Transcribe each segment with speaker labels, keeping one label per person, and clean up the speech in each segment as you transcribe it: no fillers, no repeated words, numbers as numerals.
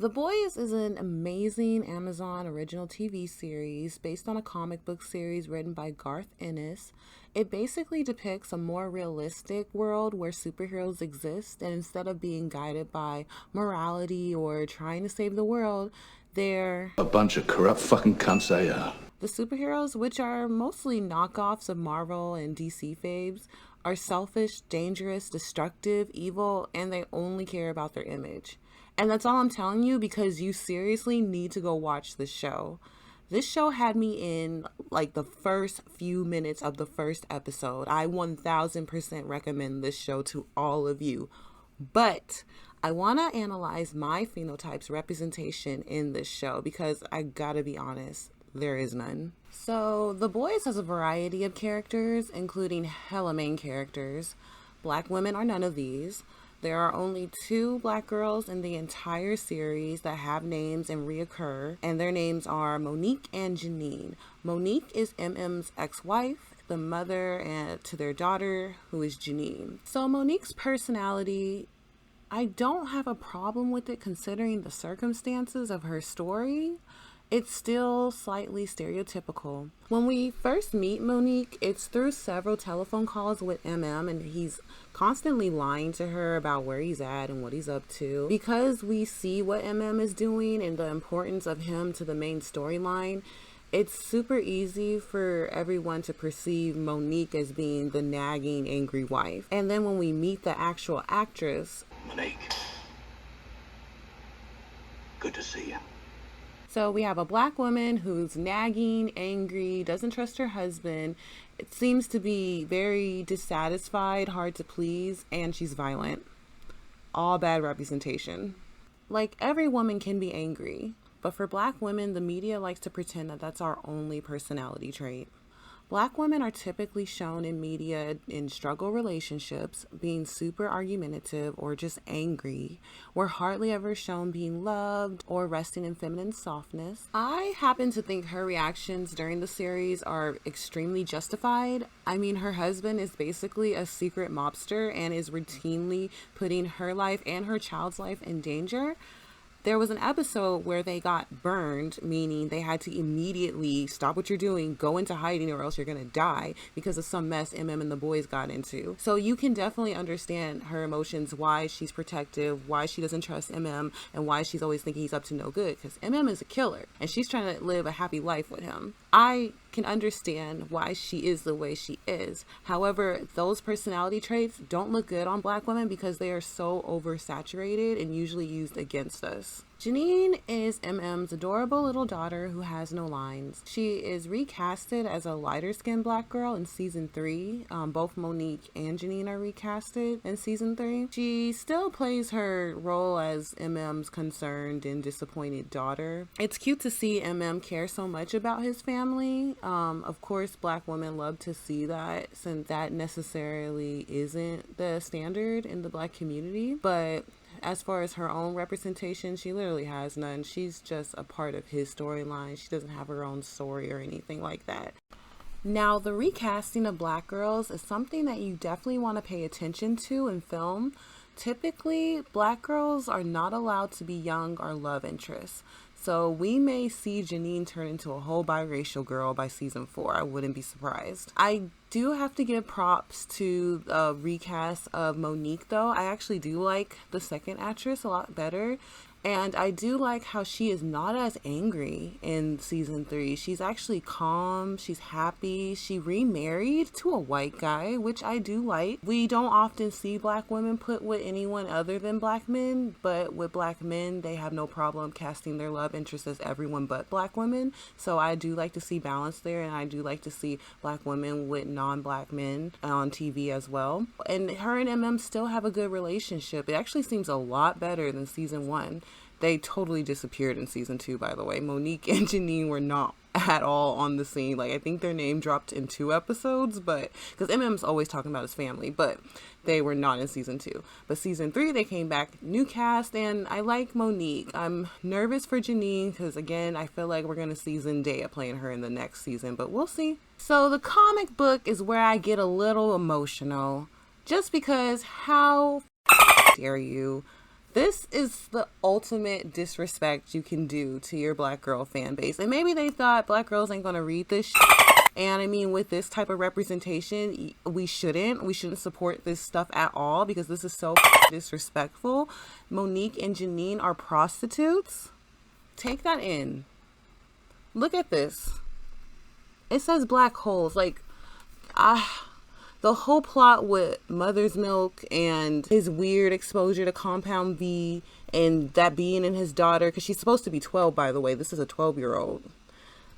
Speaker 1: The Boys is an amazing Amazon original TV series based on a comic book series written by Garth Ennis. It basically depicts a more realistic world where superheroes exist, and instead of being guided by morality or trying to save the world, they're
Speaker 2: A bunch of corrupt fucking cunts they are.
Speaker 1: the superheroes, which are mostly knockoffs of Marvel and DC faves, are selfish, dangerous, destructive, evil, and they only care about their image. And that's all I'm telling you because you seriously need to go watch this show. This show had me in like the first few minutes of the first episode. I 1000% recommend this show to all of you. But I want to analyze my phenotype's representation in this show because I gotta be honest, there is none. So, The Boys has a variety of characters, including hella main characters. Black women are none of these. There are only two black girls in the entire series that have names and reoccur, and their names are Monique and Janine. Monique is MM's ex-wife, the mother and to their daughter, who is Janine. So Monique's personality, I don't have a problem with it considering the circumstances of her story. It's still slightly stereotypical. When we first meet Monique, it's through several telephone calls with MM, and he's constantly lying to her about where he's at and what he's up to. Because we see what MM is doing and the importance of him to the main storyline, it's super easy for everyone to perceive Monique as being the nagging, angry wife. And then when we meet the actual actress,
Speaker 2: Monique, good to see you.
Speaker 1: so we have a black woman who's nagging, angry, doesn't trust her husband. It seems to be very dissatisfied, hard to please, and she's violent. All bad representation. Like, every woman can be angry, but for black women, the media likes to pretend that that's our only personality trait. Black women are typically shown in media in struggle relationships, being super argumentative or just angry. We're hardly ever shown being loved or resting in feminine softness. I happen to think her reactions during the series are extremely justified. I mean, her husband is basically a secret mobster and is routinely putting her life and her child's life in danger. There was an episode where they got burned, meaning they had to immediately stop what you're doing, go into hiding, or else you're going to die because of some mess MM and the boys got into. So you can definitely understand her emotions, why she's protective, why she doesn't trust MM, and why she's always thinking he's up to no good, because MM is a killer and she's trying to live a happy life with him. I can understand why she is the way she is. However, those personality traits don't look good on black women because they are so oversaturated and usually used against us. Janine is MM's adorable little daughter who has no lines. She is recasted as a lighter skinned black girl in season 3. Both Monique and Janine are recasted in season 3. She still plays her role as MM's concerned and disappointed daughter. It's cute to see MM care so much about his family. Of course, black women love to see that since that necessarily isn't the standard in the black community. But as far as her own representation, she literally has none. She's just a part of his storyline. She doesn't have her own story or anything like that. Now, the recasting of black girls is something that you definitely want to pay attention to in film. Typically, black girls are not allowed to be young or love interests. So we may see Janine turn into a whole biracial girl by season 4. I wouldn't be surprised. I do have to give props to the recast of Monique, though. I actually do like the second actress a lot better. And I do like how she is not as angry in season 3. She's actually calm. She's happy. She remarried to a white guy, which I do like. We don't often see black women put with anyone other than black men, but with black men, they have no problem casting their love interest as everyone but black women. So I do like to see balance there, and I do like to see black women with non-black men on TV as well. And her and MM still have a good relationship. It actually seems a lot better than season 1. They totally disappeared in season 2, by the way. Monique and Janine were not at all on the scene. Like, I think their name dropped in 2 episodes, but because MM's always talking about his family, but they were not in season 2. But season 3, they came back, new cast, and I like Monique. I'm nervous for Janine because, again, I feel like we're going to see Zendaya playing her in the next season, but we'll see. So the comic book is where I get a little emotional, just because how dare you This is the ultimate disrespect you can do to your black girl fan base. And maybe they thought black girls ain't gonna read this shit. And I mean, with this type of representation, we shouldn't support this stuff at all, because this is so disrespectful. Monique and Janine are prostitutes. Take that in. Look at this. It says black holes. Like, the whole plot with Mother's Milk and his weird exposure to Compound V, and that being in his daughter, because she's supposed to be 12, by the way. This is a 12-year-old.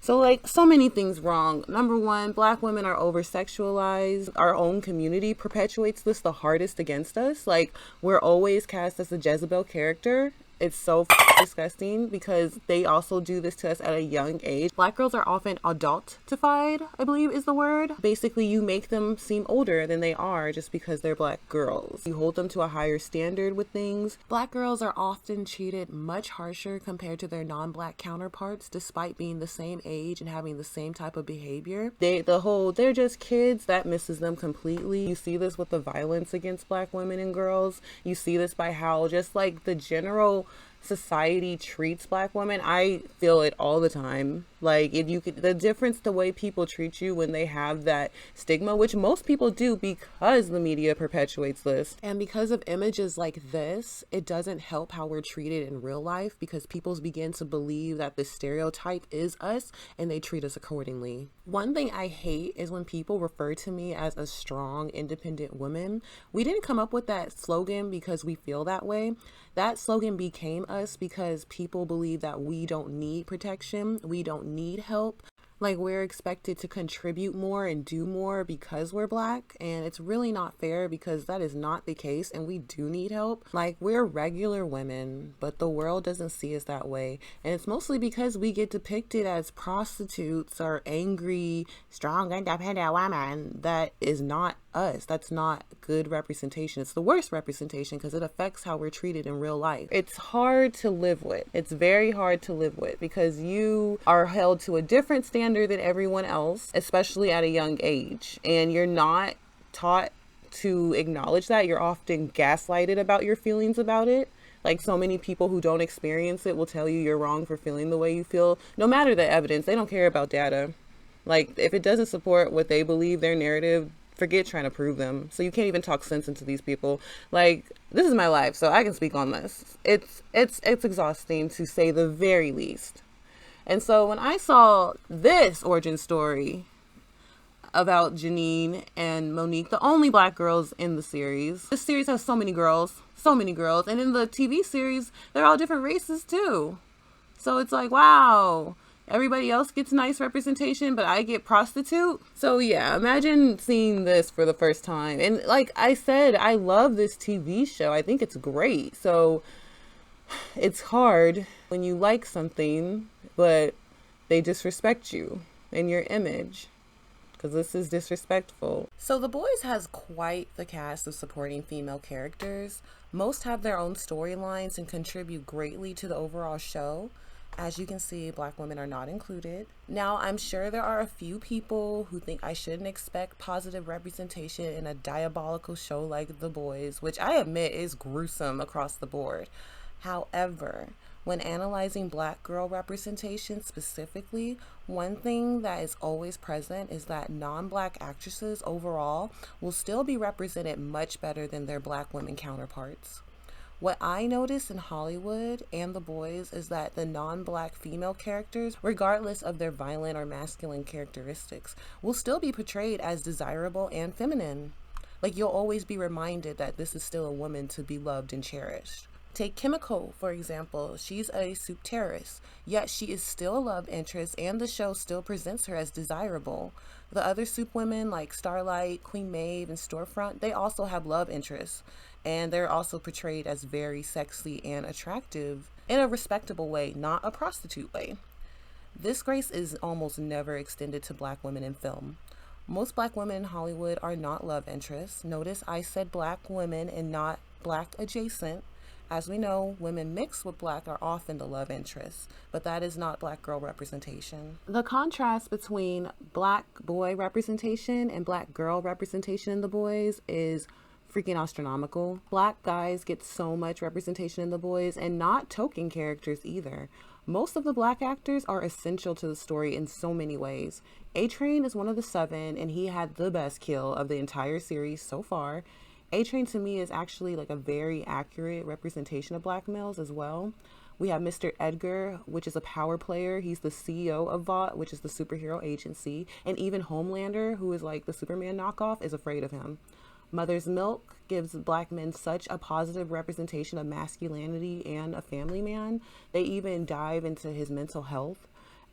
Speaker 1: So, like, so many things wrong. Number one, black women are over-sexualized. Our own community perpetuates this the hardest against us. Like, we're always cast as a Jezebel character. It's so disgusting, because they also do this to us at a young age. Black girls are often adultified, I believe is the word. Basically, you make them seem older than they are just because they're black girls. You hold them to a higher standard with things. Black girls are often treated much harsher compared to their non-black counterparts, despite being the same age and having the same type of behavior. They're just kids, that misses them completely. You see this with the violence against black women and girls. You see this by how just like the general society treats black women. I feel it all the time. Like, if you could, the difference, the way people treat you when they have that stigma, which most people do because the media perpetuates this. And because of images like this, it doesn't help how we're treated in real life, because people begin to believe that this stereotype is us and they treat us accordingly. One thing I hate is when people refer to me as a strong, independent woman. We didn't come up with that slogan because we feel that way. That slogan became us because people believe that we don't need protection, we don't need help. Like, we're expected to contribute more and do more because we're black, and it's really not fair, because that is not the case, and we do need help. Like, we're regular women, but the world doesn't see us that way, and it's mostly because we get depicted as prostitutes or angry, strong, independent women. That is not us. That's not good representation. It's the worst representation, because it affects how we're treated in real life. It's hard to live with. It's very hard to live with, because you are held to a different standard than everyone else, especially at a young age, and you're not taught to acknowledge that. You're often gaslighted about your feelings about it. Like, so many people who don't experience it will tell you you're wrong for feeling the way you feel, no matter the evidence. They don't care about data. Like, if it doesn't support what they believe, their narrative, forget trying to prove them. So you can't even talk sense into these people. Like, this is my life, so I can speak on this. It's exhausting, to say the very least. And so when I saw this origin story about Janine and Monique, the only black girls in the series. This series has so many girls. And in the TV series, they're all different races too. So it's like, wow, everybody else gets nice representation, but I get prostitute. So yeah, imagine seeing this for the first time. And like I said, I love this TV show. I think it's great. So it's hard when you like something, but they disrespect you and your image, because this is disrespectful. So The Boys has quite the cast of supporting female characters. Most have their own storylines and contribute greatly to the overall show. As you can see, black women are not included. Now, I'm sure there are a few people who think I shouldn't expect positive representation in a diabolical show like The Boys, which I admit is gruesome across the board. However, when analyzing black girl representation specifically, one thing that is always present is that non-black actresses overall will still be represented much better than their black women counterparts. What I notice in Hollywood and The Boys is that the non-black female characters, regardless of their violent or masculine characteristics, will still be portrayed as desirable and feminine. Like, you'll always be reminded that this is still a woman to be loved and cherished. Take Kimiko, for example. She's a soup terrorist, yet she is still a love interest, and the show still presents her as desirable. The other soup women like Starlight, Queen Maeve, and Storefront, they also have love interests, and they're also portrayed as very sexy and attractive in a respectable way, not a prostitute way. This grace is almost never extended to black women in film. Most black women in Hollywood are not love interests. Notice I said black women and not black adjacent. As we know, women mixed with black are often the love interests, but that is not black girl representation. The contrast between black boy representation and black girl representation in The Boys is freaking astronomical. Black guys get so much representation in The Boys, and not token characters either. Most of the black actors are essential to the story in so many ways. A-Train is one of the 7, and he had the best kill of the entire series so far. A-Train to me is actually like a very accurate representation of black males as well. We have Mr. Edgar, which is a power player. He's the CEO of Vought, which is the superhero agency. And even Homelander, who is like the Superman knockoff, is afraid of him. Mother's Milk gives black men such a positive representation of masculinity and a family man. They even dive into his mental health.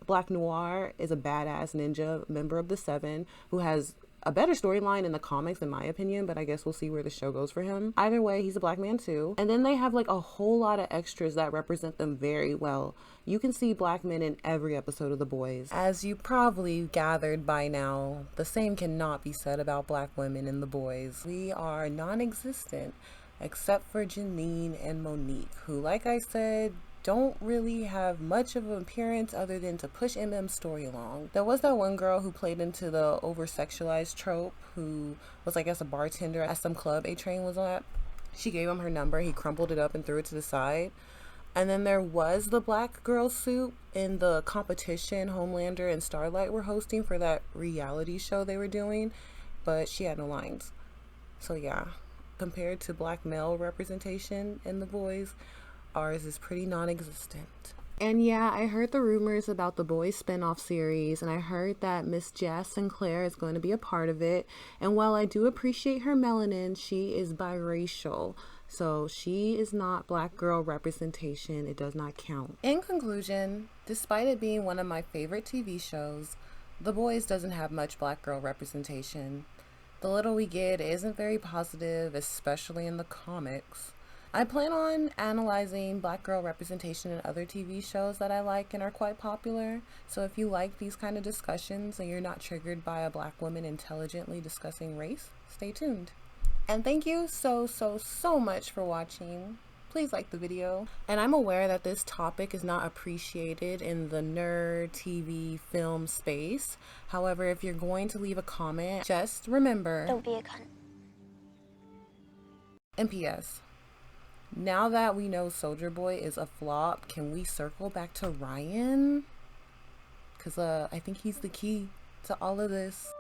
Speaker 1: Black Noir is a badass ninja member of the 7 who has a better storyline in the comics in my opinion, but I guess we'll see where the show goes for him. Either way, he's a black man too. And then they have like a whole lot of extras that represent them very well. You can see black men in every episode of The Boys. As you probably gathered by now, the same cannot be said about black women in The Boys. We are non-existent except for Janine and Monique, who, like I said, don't really have much of an appearance other than to push MM's story along. There was that one girl who played into the over-sexualized trope, who was, I guess, a bartender at some club A-Train was at. She gave him her number, he crumpled it up and threw it to the side. And then there was the black girl soup in the competition Homelander and Starlight were hosting for that reality show they were doing, but she had no lines. So yeah, compared to black male representation in The Boys, ours is pretty non-existent. And yeah, I heard the rumors about The Boys spin-off series, and I heard that Miss Jess Sinclair is going to be a part of it. And while I do appreciate her melanin, she is biracial. So she is not black girl representation. It does not count. In conclusion, despite it being one of my favorite TV shows, The Boys doesn't have much black girl representation. The little we get isn't very positive, especially in the comics. I plan on analyzing black girl representation in other TV shows that I like and are quite popular. So if you like these kind of discussions and you're not triggered by a black woman intelligently discussing race, stay tuned. And thank you so much for watching. Please like the video. And I'm aware that this topic is not appreciated in the nerd, TV, film space. However, if you're going to leave a comment, just remember,
Speaker 3: don't be a cunt.
Speaker 1: And P.S. Now that we know Soldier Boy is a flop, can we circle back to Ryan? Because I think he's the key to all of this.